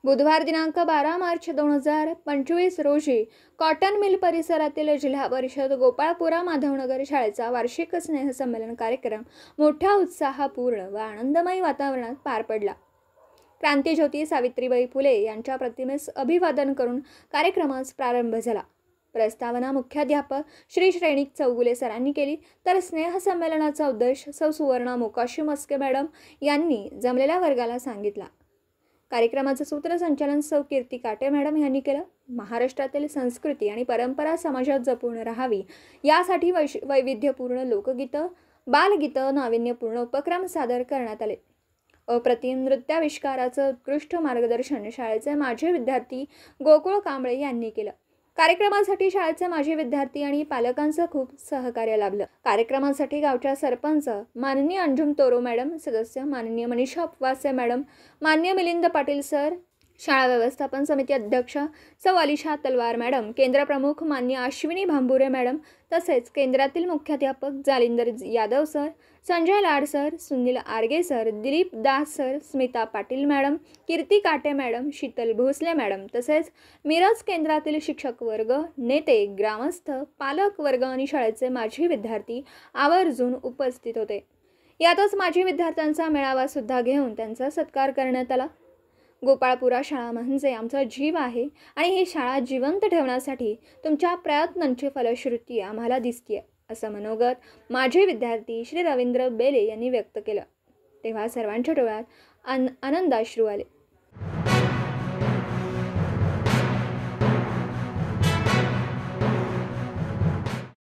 बुधवार दिनांक 12 मार्च 2025 रोजी कॉटन मिल परिसरातील जिल्हा परिषद गोपाळपुरा माधवनगर शाळेचा वार्षिक स्नेहसंमेलन कार्यक्रम मोठ्या उत्साहपूर्ण व आनंदमय वातावरणात पार पडला। क्रांतिज्योती सावित्रीबाई फुले यांच्या प्रतिमेस अभिवादन करून कार्यक्रमास प्रारंभ झाला। प्रस्तावना मुख्याध्यापक श्री श्रेणिक चौगुले सरांनी केली, तर स्नेहसंमेलनाचा उद्देश सौ सुवर्णा मोकाशी मस्के मॅडम यांनी जमलेल्या वर्गाला सांगितला। कार्यक्रमाचं सूत्रसंचालन सौ कीर्ती काटे मॅडम यांनी केलं। महाराष्ट्रातील संस्कृती आणि परंपरा समाजात जपून राहावी यासाठी वैविध्यपूर्ण लोकगीतं, बालगीतं, नाविन्यपूर्ण उपक्रम सादर करण्यात आले। अप्रतिम नृत्याविष्काराचं उत्कृष्ट मार्गदर्शन शाळेचे माजी विद्यार्थी गोकुळ कांबळे यांनी केलं। कार्यक्रमासाठी शाळेचे माजी विद्यार्थी आणि पालकांचं खूप सहकार्य लाभलं। कार्यक्रमासाठी गावच्या सरपंच माननीय अंजुम तोरो मॅडम, सदस्य माननीय मनीषा उपवासे मॅडम, माननीय मिलिंद पाटील सर, शाळा व्यवस्थापन समिती अध्यक्ष सौ अलिशा तलवार मॅडम, केंद्र प्रमुख माननीय अश्विनी भांबुरे मॅडम, तसेच केंद्रातील मुख्याध्यापक Jalinder Yadav sir, Sanjay Lad sir, Sunil Arage sir, Dilip Das sir, Smita Patil madam, Kirti Kate madam, Sheetal Bhosale madam, तसेच मिरज केंद्रातील शिक्षक वर्ग, नेते, ग्रामस्थ, पालक वर्ग आणि शाळेचे माजी विद्यार्थी आवर्जून उपस्थित होते। यातच माजी विद्यार्थ्यांचा मेळावा सुद्धा घेऊन त्यांचा सत्कार करण्यात आला। गोपाळपुरा शाळा म्हणजे आमचा जीव आहे आणि ही शाळा जिवंत ठेवण्यासाठी तुमच्या प्रयत्नांची फलश्रुती आम्हाला दिसतेय, असं मनोगत माजी विद्यार्थी श्री रवींद्र बेले यांनी व्यक्त केलं। तेव्हा सर्वांच्या डोळ्यात आनंदाश्रू आले।